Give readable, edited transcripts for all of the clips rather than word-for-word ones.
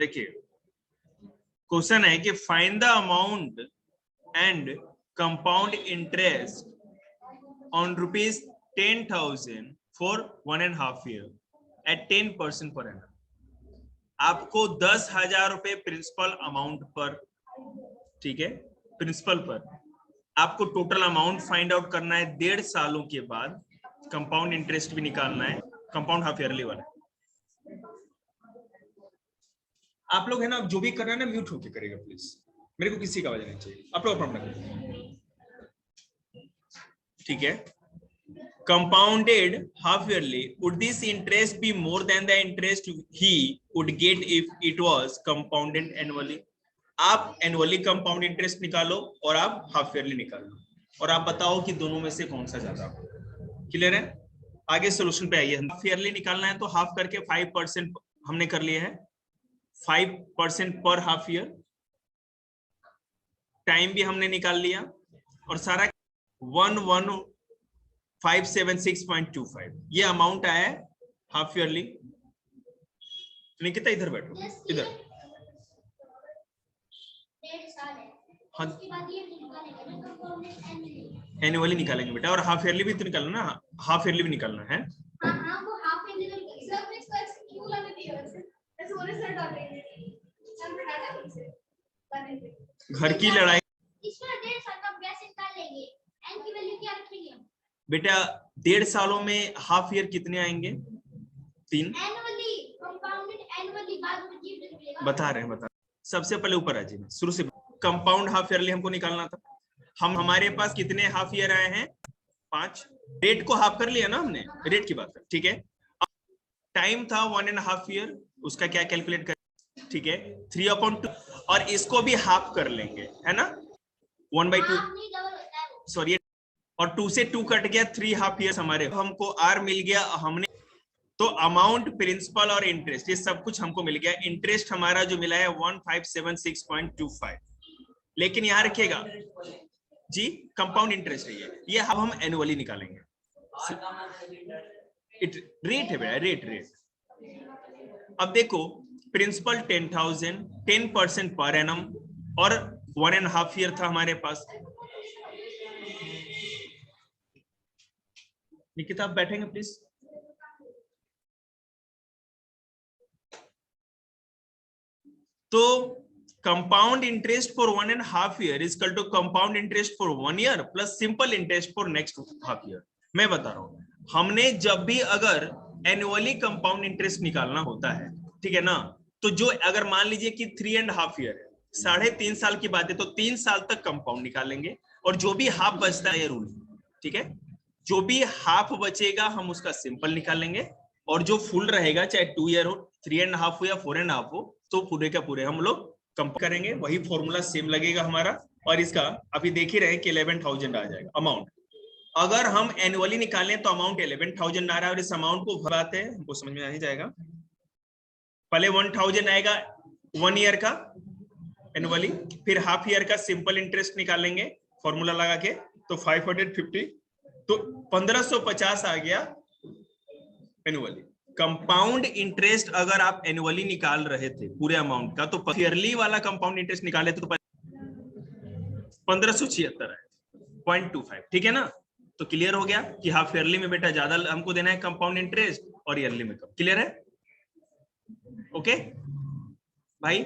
देखिए क्वेश्चन है कि find the amount and compound interest on ₹10,000 for 1.5 year at 10% per annum। आपको 10,000 रुपए प्रिंसिपल अमाउंट पर, ठीक है, प्रिंसिपल पर आपको टोटल अमाउंट फाइंड आउट करना है 1.5 सालों के बाद। कंपाउंड इंटरेस्ट भी निकालना है, कंपाउंड हाफ ईयरली वाला। आप लोग है ना, जो भी कर रहे हैं ना, म्यूट होके करेगा प्लीज, मेरे को किसी का आवाज नहीं चाहिए, आप लोग अपना करें, ठीक है। Compounded half yearly, would this interest be more than the interest he would get if it was compounded annually? आप एनुअली कंपाउंड इंटरेस्ट निकालो और आप हाफ ईयरली निकालो और आप बताओ कि दोनों में से कौन सा ज्यादा। क्लियर है? आगे सोल्यूशन पे आइए। हाफ ईयरली निकालना है तो हाफ करके 5% हमने कर लिया है, 5% पर हाफ ईयर। टाइम भी हमने निकाल लिया और सारा 11576.25 ये अमाउंट आया है हाफ ईयरली। निकिता इधर बैठो, इधर। हाँ, एनुअली निकालेंगे बेटा, और हाफ ईयरली भी तो निकालना ना, हाफ ईयरली भी निकालना है। घर की लड़ाई बेटा, 1.5 सालों में हाफ ईयर कितने आएंगे? 3। बता रहे हैं। सबसे पहले ऊपर आ जाइए, शुरू से। कंपाउंड हाफ ईयरली हमको निकालना था। हमारे पास कितने हाफ ईयर आए हैं? 5। रेट को हाफ कर लिया ना हमने, रेट की बात है, ठीक है। टाइम था 1.5 ईयर, उसका क्या कैलकुलेट कर, ठीक है, 3/2, और इसको भी हाफ कर लेंगे, है ना, 1/2, सॉरी, और 2 से 2 कट गया, 3 हाफ ईयर हमारे, हमको आर मिल गया। हमने तो अमाउंट, प्रिंसिपल और इंटरेस्ट ये सब कुछ हमको मिल गया। इंटरेस्ट हमारा जो मिला है 1576.25, लेकिन यहां रखिएगा जी, कंपाउंड इंटरेस्ट है ये अब हम एनुअली निकालेंगे। रेट है बेटा, रेट। अब देखो, प्रिंसिपल 10,000, 10% पर एनम और 1.5 ईयर था हमारे पास। निकिता आप बैठेंगे प्लीज। तो compound interest for 1.5 year is equal to compound interest for 1 year plus simple interest for next half year. मैं बता रहा हूं, हमने जब भी अगर एनुअली कंपाउंड इंटरेस्ट निकालना होता है, ठीक है ना, तो जो अगर मान लीजिए कि 3.5 ईयर है, 3.5 साल की बात है, तो 3 साल तक कंपाउंड निकालेंगे और जो भी हाफ बचता है रूल, ठीक है, जो भी हाफ बचेगा हम उसका सिंपल निकालेंगे और जो फुल रहेगा, चाहे 2 ईयर हो, 3.5 हो या 4.5 हो, तो पूरे का पूरे हम लोग कंपेयर करेंगे। वही फॉर्मूला सेम लगेगा हमारा, और इसका अभी देख ही रहे कि 11,000 आ जाएगा अमाउंट। अगर हम एनुअली निकालें तो अमाउंट 11,000 आ रहा है, और इस अमाउंट को भराते हैं, हमको समझ में आ ही जाएगा। पहले 1,000 आएगा 1 ईयर का एनुअली, फिर हाफ ईयर का सिंपल इंटरेस्ट निकालेंगे फॉर्मूला लगा के, तो 550, तो 1550 आ गया एनुअली। कंपाउंड इंटरेस्ट अगर आप एनुअली निकाल रहे थे पूरे अमाउंट का, तो ईयरली वाला कंपाउंड इंटरेस्ट निकाले थे तो 1576 है 0.25, ठीक है ना। तो क्लियर हो गया कि हाफ ईयरली में बेटा ज्यादा हमको देना है कंपाउंड इंटरेस्ट और ईयरली में कम। क्लियर है? ओके भाई,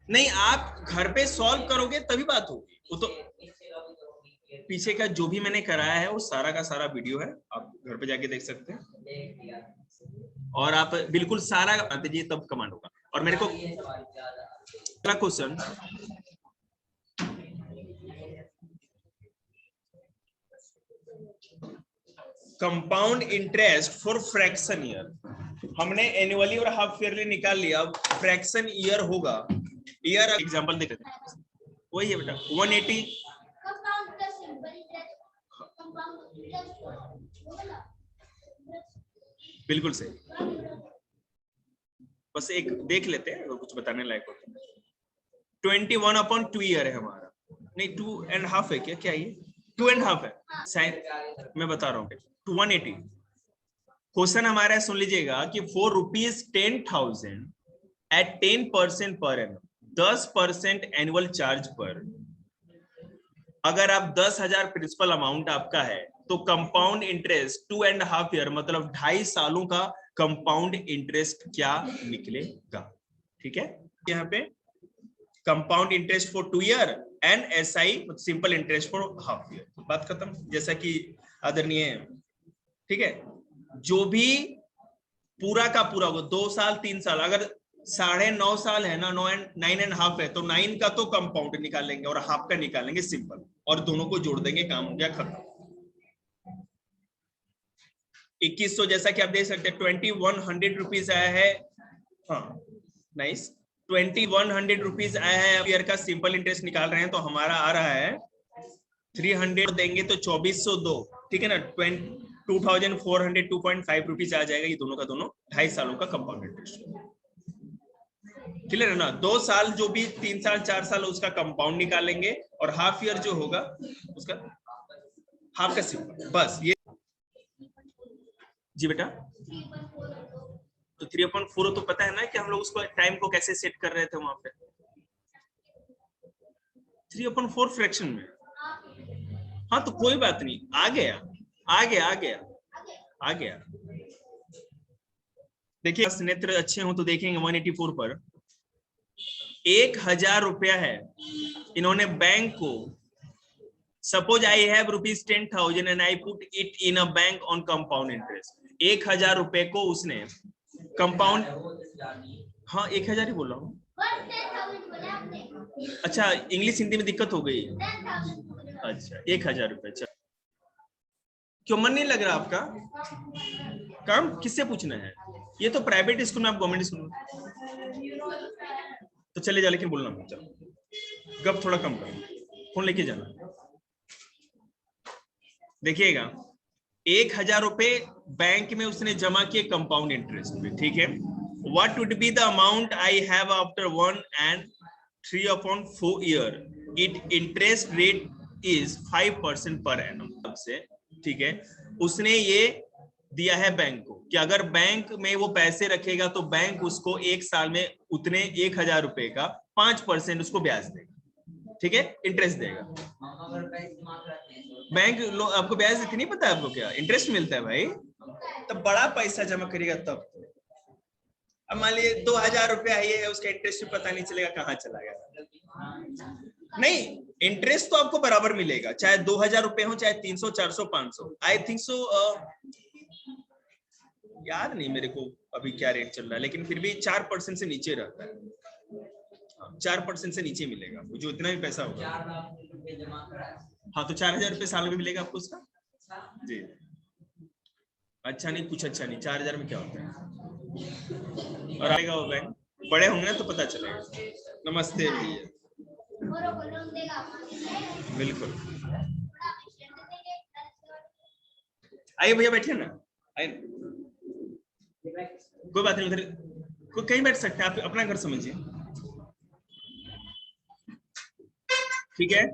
नहीं आप घर पे सॉल्व करोगे तभी बात होगी। वो तो पीछे का जो भी मैंने कराया है वो सारा का सारा वीडियो है, आप घर पे जाके देख सकते हैं, और आप बिल्कुल सारा आते जी तब कमांड होगा। और मेरे को अगला question, compound interest for fraction year. हमने एनुअली और हाफ ईयरली निकाल लिया, अब फ्रैक्शन ईयर होगा। ईयर एग्जांपल देख लेते हैं, वही है बेटा 180, बिल्कुल सही। बस एक देख लेते हैं अगर कुछ बताने लायक हो तो। 21/2 ईयर है हमारा, नहीं 2.5 है क्या ये 2.5 है शायद, मैं बता रहा हूँ 180। क्वेश्चन हमारा सुन लीजिएगा कि ₹10,000 eight 10% per annum, 10% annual charge पर। अगर आप 10,000 प्रिंसिपल अमाउंट आपका है तो कंपाउंड इंटरेस्ट 2.5 ईयर मतलब 2.5 सालों का कंपाउंड इंटरेस्ट क्या निकलेगा। ठीक है, यहाँ पे compound interest for 2 year and SI simple interest for half year. बात खत्म। जैसा कि आदरणीय, ठीक है, जो भी पूरा का पूरा होगा 2 साल 3 साल, अगर 9.5 साल है ना, 9.5 है तो 9 का तो कंपाउंड निकालेंगे और हाफ का निकालेंगे सिंपल, और दोनों को जोड़ देंगे, काम हो गया खत्म। 2100 जैसा कि आप देख सकते हैं 2100 रुपीज आया है। हाँ नाइस, 2100 रुपीज आया है। ईयर का सिंपल इंटरेस्ट निकाल रहे हैं तो हमारा आ रहा है 300 देंगे तो 2402, ठीक है ना, 2400 2.5 रुपीज आ जाएगा। ये दोनों का दोनों 2.5 सालों का कंपाउंड इंटरेस्ट। क्लियर है ना। 2 साल जो भी 3 साल 4 साल उसका कंपाउंड निकालेंगे और हाफ ईयर जो होगा उसका हाफ का सिंपल, बस ये। जी बेटा, तो 3/4 तो पता है ना कि हम लोग उसको टाइम को कैसे सेट कर रहे थे वहां पे 3/4 फ्रैक्शन में। हाँ तो कोई बात नहीं, आ गया आ गया आ गया आ गया। देखिए नेत्र अच्छे हो तो देखेंगे 184 पर 1,000 रुपया है, इन्होंने बैंक को, suppose I have ₹10,000 and I put it in a bank on compound interest. 1,000 रुपए को उसने कंपाउंड, हाँ 1,000 ही बोल रहा हूँ। अच्छा इंग्लिश हिंदी में दिक्कत हो गई। अच्छा 1,000 रुपए। अच्छा क्यों मन नहीं लग रहा आपका काम, किससे पूछना है? ये तो प्राइवेट स्कूल में, आप गवर्नमेंट स्कूल में तो चले जा, लेकिन बोलना मत, चलो गप थोड़ा कम करो, फोन लेके जाना। देखिएगा 1,000 रुपए बैंक में उसने जमा किए कंपाउंड इंटरेस्ट पे, ठीक है। What would be the amount I have after 1 and 3/4 year, it interest rate is 5% per annum से, ठीक है। उसने ये दिया है बैंक को कि अगर बैंक में वो पैसे रखेगा तो बैंक उसको 1 साल में उतने 1,000 रुपए का 5% उसको ब्याज देगा, ठीक है, इंटरेस्ट देगा। बैंक आपको ब्याज देती नहीं, पता है आपको क्या इंटरेस्ट मिलता है भाई, तब बड़ा पैसा जमा करेगा तब। अब मान लीजिए 2,000 रुपया है, उसका इंटरेस्ट भी पता नहीं चलेगा कहाँ चला गया। नहीं, इंटरेस्ट तो आपको बराबर मिलेगा, चाहे 2,000 रुपए हो, चाहे 300 400 500। आई थिंक सो, याद नहीं मेरे को अभी क्या रेट चल रहा है, लेकिन फिर भी 4% से नीचे रहता है। 4% से नीचे मिलेगा जो इतना भी पैसा होगा। हाँ तो 4,000 रुपये साल में मिलेगा आपको उसका जी। अच्छा नहीं, कुछ अच्छा नहीं, 4,000 में क्या होता है। और आएगा वो बैंक, बड़े होंगे ना तो पता चलेगा। नमस्ते भैया। बिल्कुल, आइए भैया बैठिए ना, आइए, कोई बात नहीं, उधर कोई कहीं बैठ सकते हैं, आप अपना घर समझिए, ठीक है।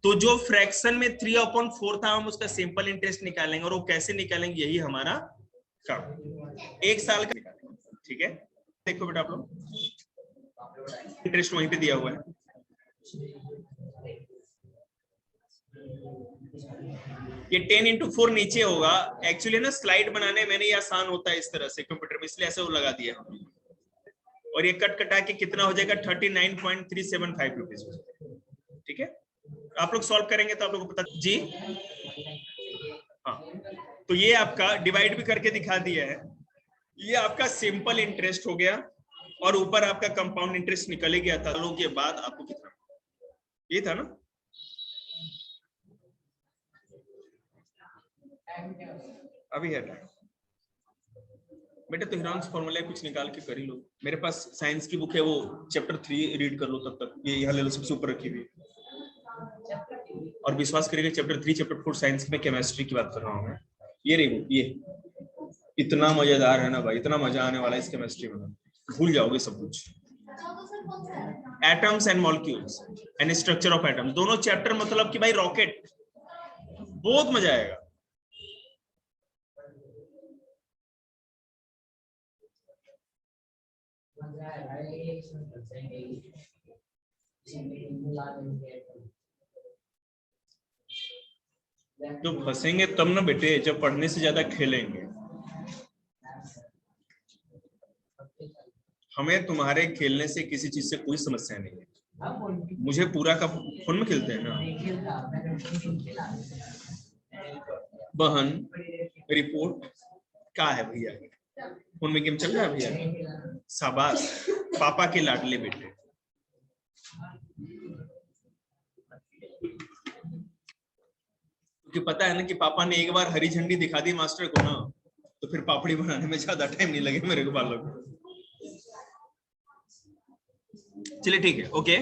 तो जो फ्रैक्शन में 3/4 था, हम उसका सिंपल इंटरेस्ट निकालेंगे, और वो कैसे निकालेंगे यही हमारा काम, 1 साल का निकालेंगे, ठीक है। देखो बेटा आप लोग, इंटरेस्ट वहीं पे दिया हुआ है, ये 10x4 नीचे होगा। एक्चुअली ना स्लाइड बनाने में नहीं आसान होता है इस तरह से कंप्यूटर में, इसलिए ऐसे वो लगा दिया हम। और ये कट कटा के कितना हो जाएगा 39.375 रुपीज, ठीक है। आप लोग सॉल्व करेंगे तो आप लोग को पता जी। हाँ तो ये आपका डिवाइड भी करके दिखा दिया है, ये आपका सिंपल इंटरेस्ट हो गया, और ऊपर आपका कंपाउंड इंटरेस्ट निकल ही गया था। सालों के बाद आपको कितना, ये था ना, अभी है बेटा। तो हिरांस फॉर्मूला कुछ निकाल के कर ही लो, मेरे पास साइंस की बुक है, वो चैप्टर 3 रीड कर लो तब तक, ये यहाँ ले लो, सबसे ऊपर रखी हुई। और विश्वास करिएगा चैप्टर 3 चैप्टर 4 साइंस में केमिस्ट्री की बात कर रहा हूँ मैं। ये रही बुक, ये इतना मजेदार है ना भाई, इतना मजा आने वाला है इस केमिस्ट्री में, भूल जाओगे सब कुछ। Atoms and molecules and structure of atoms, दोनों चैप्टर मतलब कि भाई रॉकेट, बहुत मजा आएगा। तो फंसेंगे तब ना बेटे जब पढ़ने से ज्यादा खेलेंगे। हमें तुम्हारे खेलने से किसी चीज से कोई समस्या नहीं है। मुझे पूरा का फोन में खेलते हैं ना। बहन रिपोर्ट क्या है भैया, फोन में गेम चल रहा है भैया। शाबाश पापा के लाडले बेटे। क्योंकि पता है ना कि पापा ने एक बार हरी झंडी दिखा दी मास्टर को ना, तो फिर पापड़ी बनाने में ज्यादा टाइम नहीं लगे मेरे को बालों को। चलिए ठीक है, ओके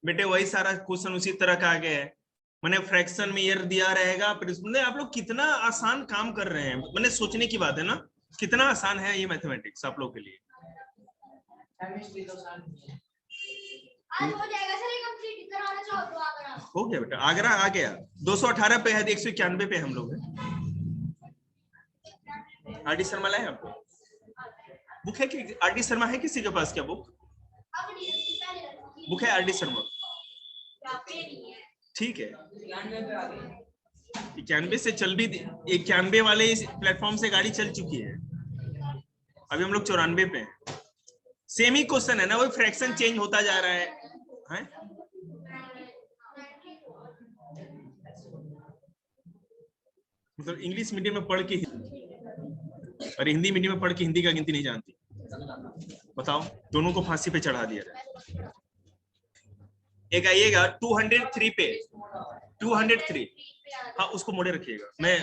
बेटे, वही सारा क्वेश्चन उसी तरह का आ गया है। मैंने फ्रैक्शन में ईयर दिया रहेगा, फिर इसमें आप लोग कितना आसान काम कर रहे हैं, मैंने सोचने की बात है ना, कितना आसान है ये मैथमेटिक्स आप लोग के लिए। आज हो जाएगा सर, ये कंप्लीट कराना चाहो तो आगरा हो गया बेटा, आगरा आ गया। 218 पे है, 191 पे हम लोग हैं। आर डी शर्मा लाए आपको बुक है कि? आर डी शर्मा है किसी के पास क्या बुक? बुक है आर डी शर्मा, ठीक है। 91 से चल भी, 91 वाले इस प्लेटफॉर्म से गाड़ी चल चुकी है, अभी हम लोग 94 पे हैं। सेम ही क्वेश्चन है ना, वही फ्रैक्शन चेंज होता जा रहा है, हैं? मतलब इंग्लिश मीडियम में पढ़ के और हिंदी मीडियम में पढ़ के हिंदी का गिनती नहीं जानती, बताओ, दोनों को फांसी पे चढ़ा दिया जाए। एक आइएगा 203 पे, 203, हाँ उसको मोड़े रखिएगा। मैं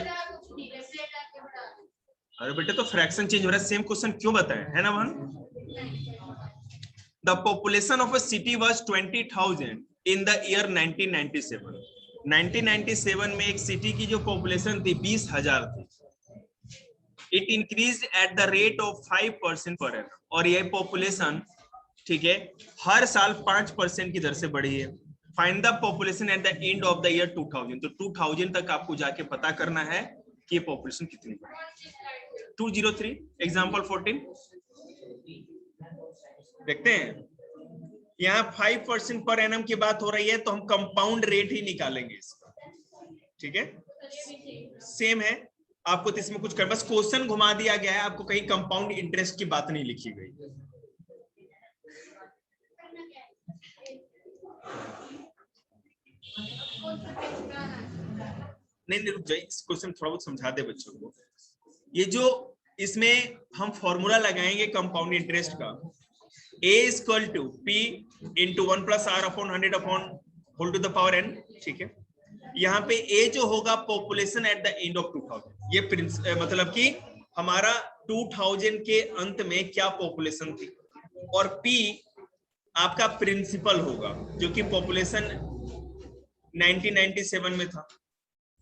अरे बेटे तो फ्रैक्शन चेंज हो रहा है, सेम क्वेश्चन क्यों बताएं, है ना बहन? The population of a city was 20,000 in the year 1997। 1997 में एक सिटी की जो पॉपुलेशन थी 20,000 थी। It increase at the rate of 5% per annum, और ये पॉपुलेशन, ठीक है, हर साल 5% की दर से बढ़ी है। Find the population at the end of the year 2000, तो 2000 तक आपको जाके पता करना है कि ये पॉपुलेशन कितनी है। 203 एग्जांपल 14 देखते हैं। यहाँ 5% पर एनम की बात हो रही है, तो हम कंपाउंड रेट ही निकालेंगे इसका, ठीक है, सेम है। आपको तो इसमें कुछ कर, बस क्वेश्चन घुमा दिया गया है, आपको कहीं कंपाउंड इंटरेस्ट की बात नहीं लिखी गई। नहीं रुक जाइए, इस क्वेश्चन थोड़ा बहुत समझा दे बच्चों को। ये जो इसमें हम फॉर्मूला लगाएंगे कंपाउंड इंटरेस्ट का, A equal to P into 1 plus R upon 100 upon whole to the power n, ठीक है। यहाँ पे A जो होगा population at the end of 2000, ये मतलब कि हमारा 2000 के अंत में क्या पॉपुलेशन थी, और P आपका प्रिंसिपल होगा जो कि पॉपुलेशन 1997 में था,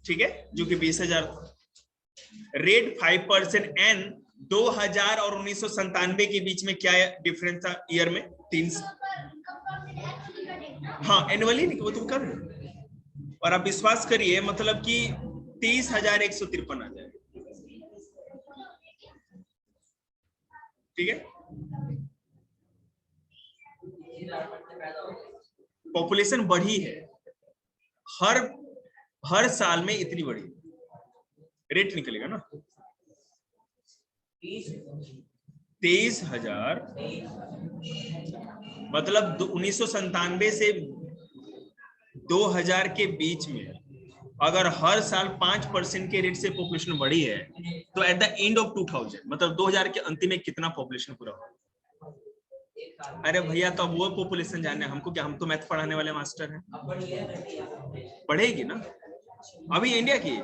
ठीक है, जो कि 20,000 था। रेट 5%, n 2000 और 1997 के बीच में क्या डिफरेंस था ईयर में? 3। हाँ एनुअली नहीं, वो तुम कर रहे हो, और आप विश्वास करिए मतलब कि 30,153 आ जाएगा, ठीक है। पॉपुलेशन बढ़ी है, हर साल में इतनी बढ़ी, रेट निकलेगा ना 23,000, मतलब 1997 से 2000 के बीच में अगर हर साल 5% के रेट से पॉपुलेशन बढ़ी है, तो एट द एंड ऑफ 2000 मतलब 2000 के अंतिम में कितना पॉपुलेशन पूरा होगा? अरे भैया तो अब वो पॉपुलेशन जानना है हमको, क्या हम तो मैथ पढ़ाने वाले मास्टर हैं। बढ़ेगी ना, अभी इंडिया की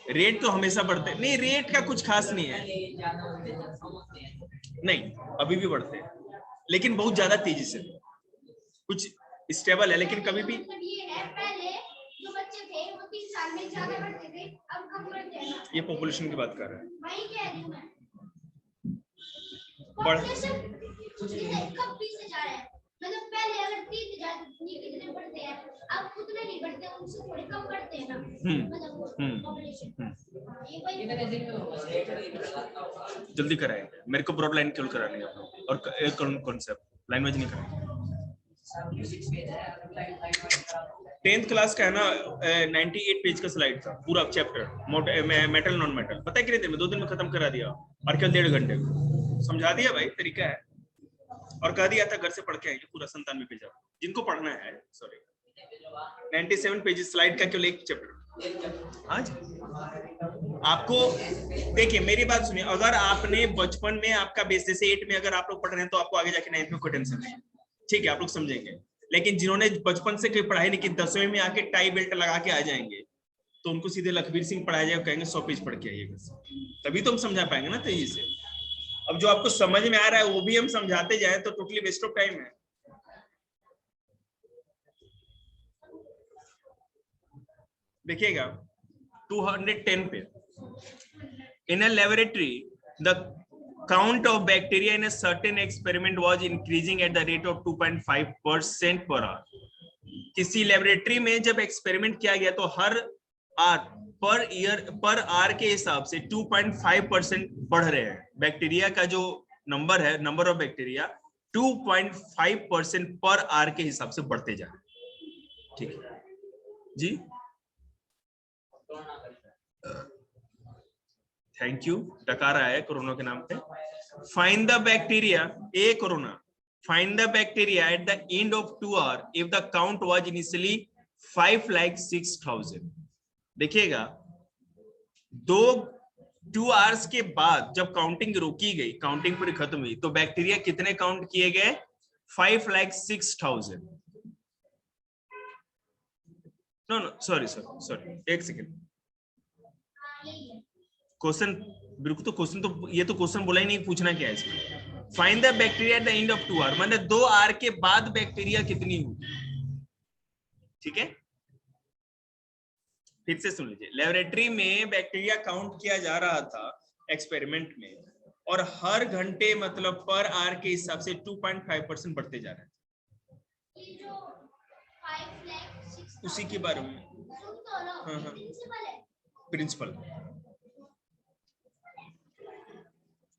रेट तो हमेशा बढ़ते हैं, नहीं रेट का कुछ खास नहीं है, नहीं अभी भी बढ़ते हैं, लेकिन बहुत ज्यादा तेजी से, कुछ स्टेबल है, लेकिन कभी भी जो बच्चे थे वो 3 साल में ज्यादा बढ़ते थे, अब कम बढ़ते हैं। ये पॉपुलेशन की बात कर रहे हैं, वही कह रही हूं मैं। बढ़ पॉपुलेशन कब पीछे जा रहा है, मतलब पहले अगर 30,000 कितने पढ़ते हैं, अब उतने नहीं पढ़ते, उनसे थोड़े कम पढ़ते हैं ना, मतलब पॉपुलेशन। जल्दी कराएंगे, मेरे को ब्रॉड लाइन क्यों करानी है और एक कॉन्सेप्ट लाइन वाइज नहीं कराएंगे। 10th क्लास का है ना, 98 पेज का स्लाइड था पूरा चैप्टर, मेटल नॉन मेटल, पता है कितने दिन में, 2 दिन में खत्म करा दिया, और कल 1.5 घंटे में समझा दिया भाई, तरीका है। और कह दिया था घर से पढ़ के आएंगे पूरा 97 पेज, जिनको पढ़ना है, सॉरी 97 पेज स्लाइड का केवल एक चैप्टर। हाँ जी, आपको देखिए मेरी बात सुनिए, अगर आपने बचपन में आपका बेस जैसे 8 में अगर आप लोग पढ़ रहे हैं तो आपको आगे जाके 9th में कोई टेंशन नहीं, ठीक है, आप लोग समझेंगे। लेकिन जिन्होंने बचपन से कोई पढ़ाई नहीं की, 10वीं में आके टाई बेल्ट लगा के आ जाएंगे, तो उनको सीधे लखबीर सिंह पढ़ाया जाएगा, कहेंगे 100 पेज पढ़ के आइएगा, तभी तो हम समझा पाएंगे ना तेजी से। अब जो आपको समझ में आ रहा है वो भी हम समझाते जाए तो टोटली वेस्ट ऑफ टाइम है। देखिएगा 210 पे, in a laboratory the count of bacteria in a certain experiment was increasing at the rate of 2.5% per hour. किसी लेबोरेटरी में जब एक्सपेरिमेंट किया गया तो हर पर आर के हिसाब से 2.5% बढ़ रहे हैं। बैक्टीरिया का जो नंबर है, नंबर ऑफ बैक्टीरिया 2.5% पर आर के हिसाब से बढ़ते जा रहे हैं। ठीक है जी, थैंक यू। डकार आया है कोरोना के नाम पे। Find the bacteria, A corona, find the bacteria eight the end of 2 hours if the count was initially 5,06,000। देखिएगा 2 hours के बाद जब काउंटिंग रोकी गई, काउंटिंग पूरी खत्म हुई, तो बैक्टीरिया कितने काउंट किए गए? 5,06,000। नो सॉरी, एक सेकेंड, क्वेश्चन बिल्कुल, तो क्वेश्चन तो ये तो क्वेश्चन बोला ही नहीं, पूछना क्या है इसमें। Find the bacteria eight the end of 2 hours, मतलब 2 hours के बाद बैक्टीरिया कितनी हुई, ठीक है। फिर से सुन लीजिए, लेबोरेटरी में बैक्टीरिया काउंट किया जा रहा था एक्सपेरिमेंट में, और हर घंटे मतलब पर आवर के हिसाब से 2.5% बढ़ते जा रहे थे। उसी के बारे में प्रिंसिपल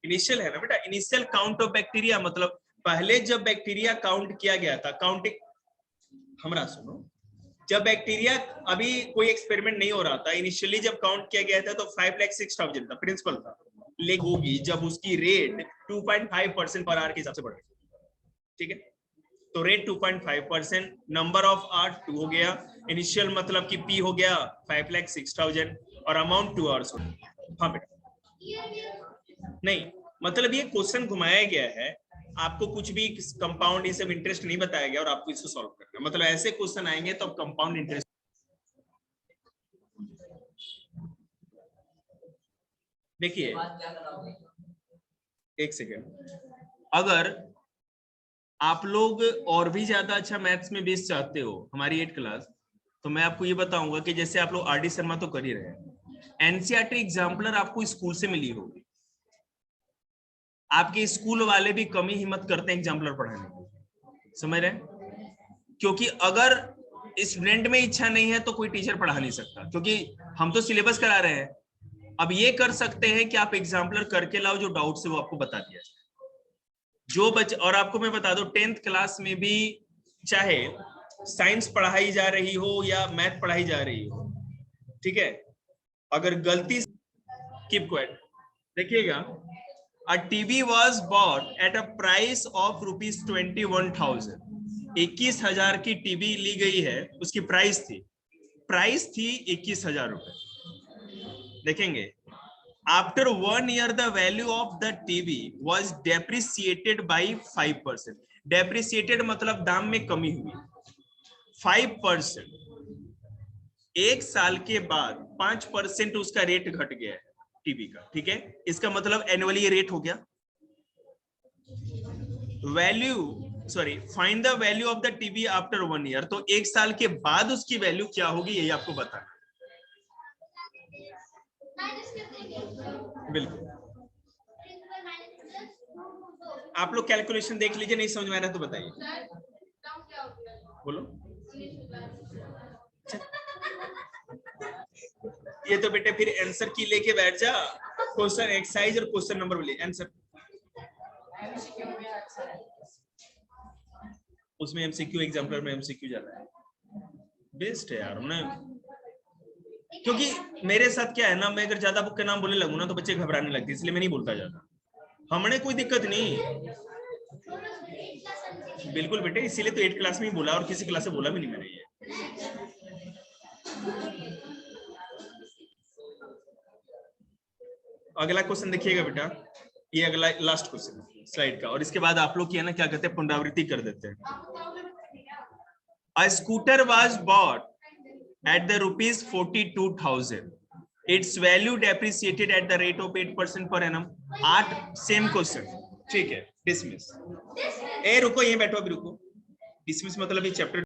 इनिशियल है ना बेटा, इनिशियल काउंट ऑफ बैक्टीरिया, मतलब पहले जब बैक्टीरिया काउंट किया गया था, काउंटिंग हमरा सुनो, जब बैक्टीरिया अभी कोई एक्सपेरिमेंट नहीं हो रहा था, इनिशियली जब काउंट किया गया था तो 5,06,000 था, प्रिंसिपल था। लेकिन होगी जब उसकी रेट 2.5% पर आवर के हिसाब से बढ़ रही, ठीक है, तो रेट 2.5%, नंबर ऑफ आवर 2 हो गया, इनिशियल मतलब कि पी हो गया 5,06,000 और अमाउंट 2 hours हो गया। हाँ बेटा, नहीं मतलब ये क्वेश्चन घुमाया गया है, आपको कुछ भी कंपाउंड ये सब इंटरेस्ट नहीं बताया गया और आपको इसको सॉल्व करना है। मतलब ऐसे क्वेश्चन आएंगे तो कंपाउंड इंटरेस्ट। देखिए एक सेकेंड, अगर आप लोग और भी ज्यादा अच्छा मैथ्स में बेस चाहते हो हमारी 8 क्लास, तो मैं आपको ये बताऊंगा कि जैसे आप लोग आरडी शर्मा तो कर ही रहे हैं, एनसीईआरटी एग्जाम्पलर आपको स्कूल से मिली होगी, आपके स्कूल वाले भी कम ही हिम्मत करते हैं एग्जाम्पलर पढ़ाने की, समझ रहे हैं? क्योंकि अगर स्टूडेंट में इच्छा नहीं है तो कोई टीचर पढ़ा नहीं सकता, क्योंकि हम तो सिलेबस करा रहे हैं। अब ये कर सकते हैं कि आप एग्जाम्पलर करके लाओ, जो डाउट से वो आपको बता दिया जाए जो बच्चे। और आपको मैं बता दूं 10th क्लास में भी चाहे साइंस पढ़ाई जा रही हो या मैथ पढ़ाई जा रही हो, ठीक है, अगर गलती कीप क्वाइट, देखिएगा A TV was bought at a price of rupees 21,000. 21,000 की टीवी ली गई है, उसकी प्राइस थी 21,000 रुपए। देखेंगे after 1 year the value of the TV was depreciated by 5%. Depreciated मतलब दाम में कमी हुई 5%। 1 साल के बाद 5% उसका रेट घट गया है टीवी का, ठीक है, इसका मतलब एनुअली ये रेट हो गया। Find the value of the TV after 1 year, तो 1 साल के बाद उसकी वैल्यू क्या होगी यही आपको बताना। बिल्कुल, आप लोग कैलकुलेशन देख लीजिए, नहीं समझ में आ रहा तो बताइए। बोलो। ये तो बेटे फिर आंसर की लेके बैठ जा, क्वेश्चन एक्सरसाइज और क्वेश्चन नंबर बोले आंसर। उसमें एमसीक्यू एग्जाम्पलर में एमसीक्यू जाता है, बेस्ट है यार। मैं क्योंकि मेरे साथ क्या है ना, मैं अगर ज्यादा बुक के नाम बोलने लगूं ना तो बच्चे घबराने लगते, इसलिए मैं नहीं बोलता ज्यादा। हमने कोई दिक्कत नहीं, बिल्कुल बेटे, इसीलिए तो 8 क्लास में ही बोला और किसी क्लास से बोला भी नहीं मैंने ये। अगला क्वेश्चन देखिएगा बेटा, ये अगला लास्ट क्वेश्चन स्लाइड का, और इसके बाद आप लोग की है ना क्या कहते हैं, पुनरावृत्ति कर देते हैं। A scooter was bought at the rupees 42,000. Its value depreciated at the rate of 8% per annum. 8 same question, ठीक है, डिसमिस। ए रुको, ये बैठो अभी रुको। डिसमिस मतलब ये चैप्टर